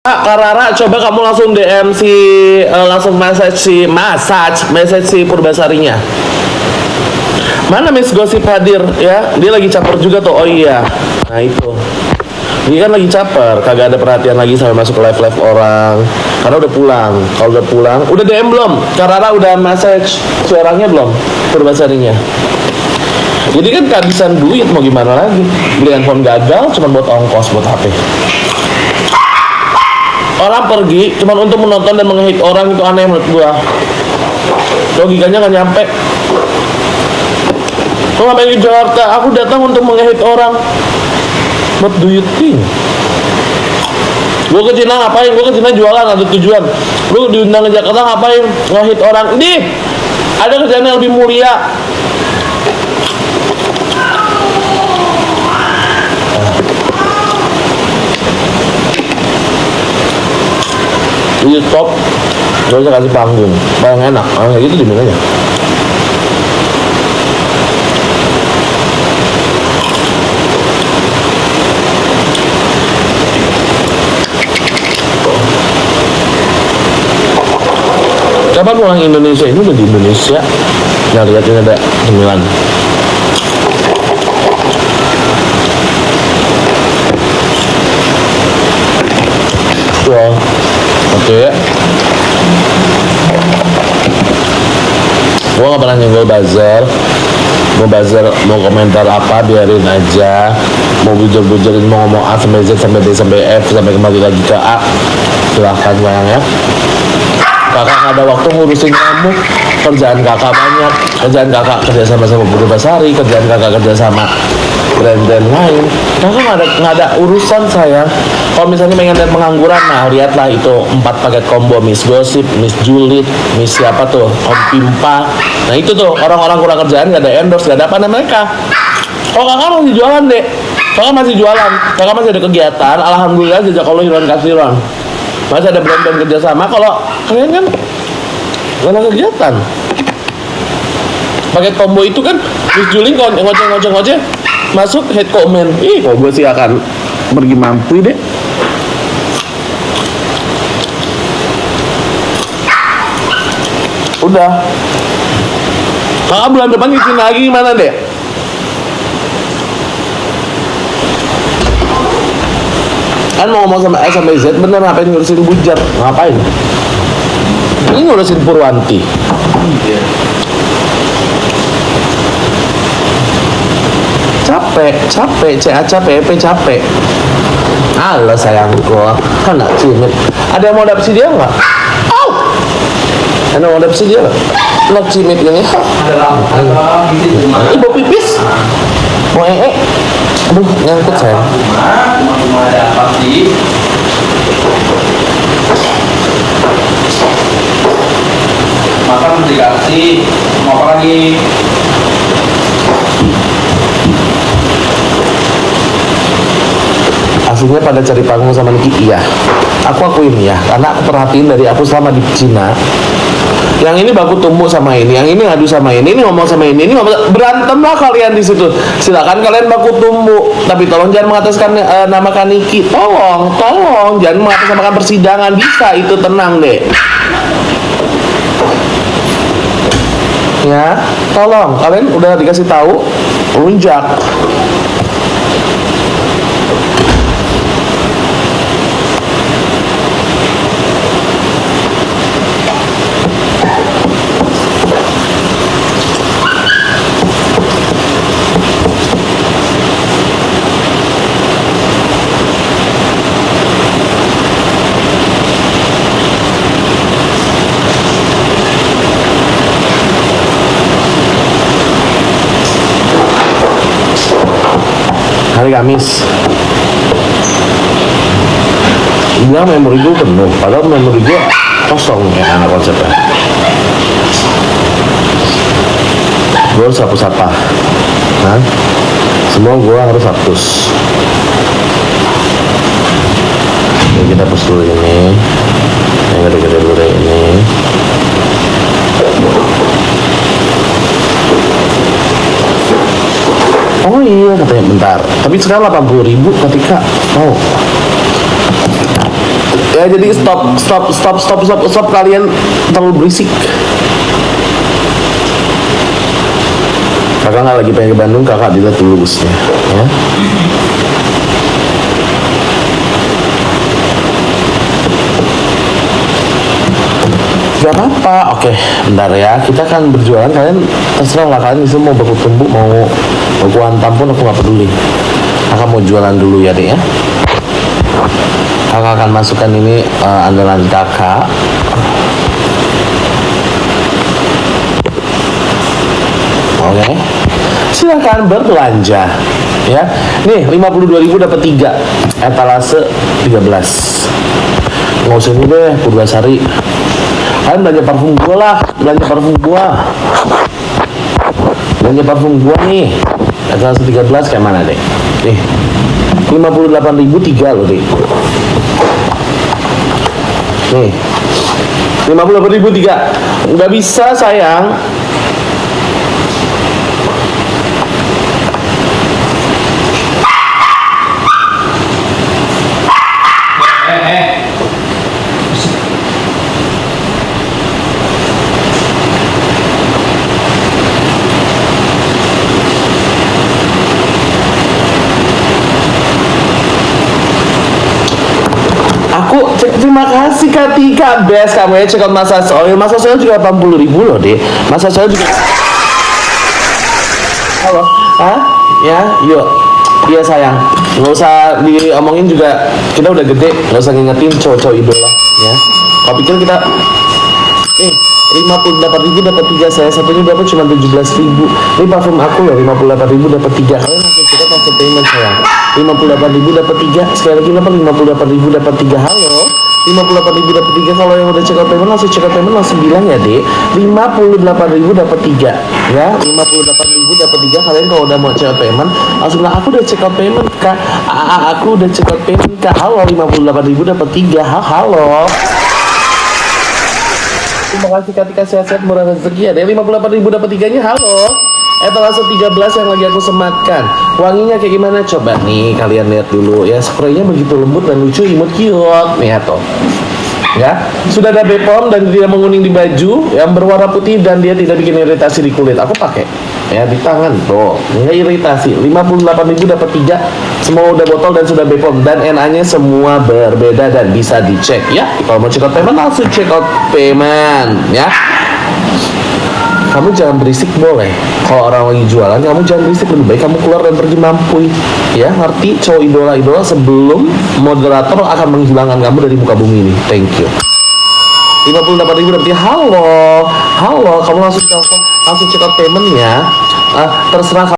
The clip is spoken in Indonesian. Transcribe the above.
Kak Rara, coba kamu langsung DM si langsung message si Purbasarinya. Mana Miss Gosip hadir ya? Dia lagi caper juga tuh. Oh iya. Nah itu. Dia kan lagi caper, kagak ada perhatian lagi sampai masuk ke live orang. Karena udah pulang. Kalau udah pulang, udah DM belum? Kak Rara udah message si orangnya belum? Purbasarinya. Jadi kan kehabisan duit, mau gimana lagi? Beli handphone gagal cuma buat ongkos buat HP. Orang pergi cuma untuk menonton dan menghit orang, itu aneh menurut gua. Logikanya nggak nyampe. Kau ngapain di Jakarta? Aku datang untuk menghit orang. What do you think? Gua ke Cina ngapain? Gua ke Cina jualan, ada tujuan. Gua diundang ke Jakarta ngapain? Ngehit orang. Ini ada kerjaan yang lebih mulia. Di top, gak usah kasih panggung, paling enak, kayak gitu dimin aja. Kapan pulang Indonesia? Ini udah di Indonesia. Nah lihat ini ada 9. Wow. Oke. Gua gak pernah nyenggol buzzer. Mau komentar apa biarin aja. Mau bujur-bujurin, mau ngomong A sampai Z sampai D sampai F sampai kembali lagi ke A, silahkan sayang ya. Kakak gak ada waktu ngurusin kamu. Kerjaan kakak banyak. Kerjaan kakak kerja sama Purbasari, kerjaan kakak kerja sama brand-brand lain. Kakak nggak ada urusan sayang. Kalau misalnya pengen lihat pengangguran, nah lihatlah itu 4 paket combo Miss Gosip, Miss Juliet, Miss siapa tuh, Om Pimpa. Nah itu tuh orang-orang kurang kerjaan, nggak ada endorse, nggak ada apa mereka. Oh kakak masih jualan deh. Kakak masih jualan, kakak masih ada kegiatan. Alhamdulillah jejak Allah hilang kasiran. Masih ada brand-brand kerjasama. Kalau kalian kan nggak ada kegiatan. Paket combo itu kan Miss Juliet ngoceh masuk head comment. Kok gue sih akan pergi mampu deh. Udah. Kakak bulan depan ngisi lagi gimana deh? Kan mau ngomong sama S sampai Z, bener ngapain ngurusin Bujar? Ngapain? Ini ngurusin Purwanti. Capek, capek. Halo sayangku, kan nak cimit. Ada yang mau adopsi dia nggak? Oh, ada yang mau adopsi dia nggak? Nak cimit yang itu. Ibu pipis. Mau Aduh, nyangkut sayang. Ada apa sih? Makan dikasih, mau apa lagi? Aslinya pada cari panggung sama Niki, iya. Aku akuin ya, karena aku perhatiin dari aku selama di Cina. Yang ini baku tumbuh sama ini, yang ini ngadu sama ini ngomong sama ini ngomong, berantem lah kalian di situ. Silakan kalian baku tumbuh, tapi tolong jangan mengataskan namakan Niki. Tolong, jangan mengatasnamakan persidangan. Bisa itu, tenang deh. Ya, tolong kalian udah dikasih tahu, lunjak. Hari Kamis bilang memori gue penuh, padahal memori gue kosong ya karena konsepnya. Gue harus sapa-sapa, nah semua gue harus hapus. Oke, kita hapus dulu ini, yang gede-gede dulu ini. Oh iya katanya bentar, tapi sekarang 80.000 ketika Ya jadi stop kalian terlalu berisik. Kakak nggak lagi pengen ke Bandung, kakak dilihat dulu busnya, ya. Gak apa-apa, oke, bentar ya. Kita kan berjualan, kalian terserah lah, kalian bisa mau baku tumbuk, mau baku hantam pun aku gak peduli. Kakak mau jualan dulu ya dek ya. Kakak akan masukkan ini andalan kakak. Oke, silakan berbelanja ya. Nih 52.000 dapat 3, etalase 13. Nggak usah ini deh, Purwasari. Kalian belanja parfum gua lah, belanja parfum gua nih. Etalase 13 kayak mana deh? Nih 58.000 3 loh deh. Nih 58.000 3. Nggak bisa sayang. Terima kasih Kak Tika, best kamu ya, check out massage oil. Massage oil juga 80.000 loh deh. Massage oil juga. Halo, ya, yuk. Iya sayang, nggak usah diomongin juga. Kita udah gede, nggak usah ngingetin cowok-cowok idola, ya. Kau pikir kita, 58.000 dapat 3, saya satunya dapat cuma 17.000. Ini parfum aku loh, 58.000 dapat 3. Kalian langsung kita langsung payment sayang. 58.000 dapat 3, sekali lagi dapat 58.000 dapat 3. Halo, 58.000 dapat 3. Kalau yang udah check out payment langsung check out payment, langsung bilang ya deh, 58.000 dapat 3 ya. 58.000 dapat 3. Kalian kalau udah mau check out payment langsung bilang, aku udah check out payment kak, aku udah check out payment kak. Halo, 58.000 dapat 3. Halo, terima kasih Katika, sehat-sehat murah rezeki ya. Dari 58.000 dapat 3-nya. Halo, etalase 13 yang lagi aku sematkan. Wanginya kayak gimana? Coba nih kalian lihat dulu ya. Spraynya begitu lembut dan lucu, imut, cute. Nih ya toh. Ya, sudah ada BPOM dan tidak menguning di baju, yang berwarna putih dan dia tidak bikin iritasi di kulit. Aku pakai ya di tangan tuh, nggak iritasi. 58.000 dapat 3, semua udah botol dan sudah BPOM, dan NA-nya semua berbeda dan bisa dicek ya. Kalau mau check out payment langsung check out payment ya. Kamu jangan berisik boleh. Kalau orang lagi jualan, kamu jangan berisik. Lebih baik kamu keluar dan pergi mampuy. Ya, ngerti cowok idola-idola sebelum moderator akan menghilangkan kamu dari muka bumi ini. Thank you. 58.000 berarti halo, kamu langsung telepon, langsung check out payment ya. Terserah.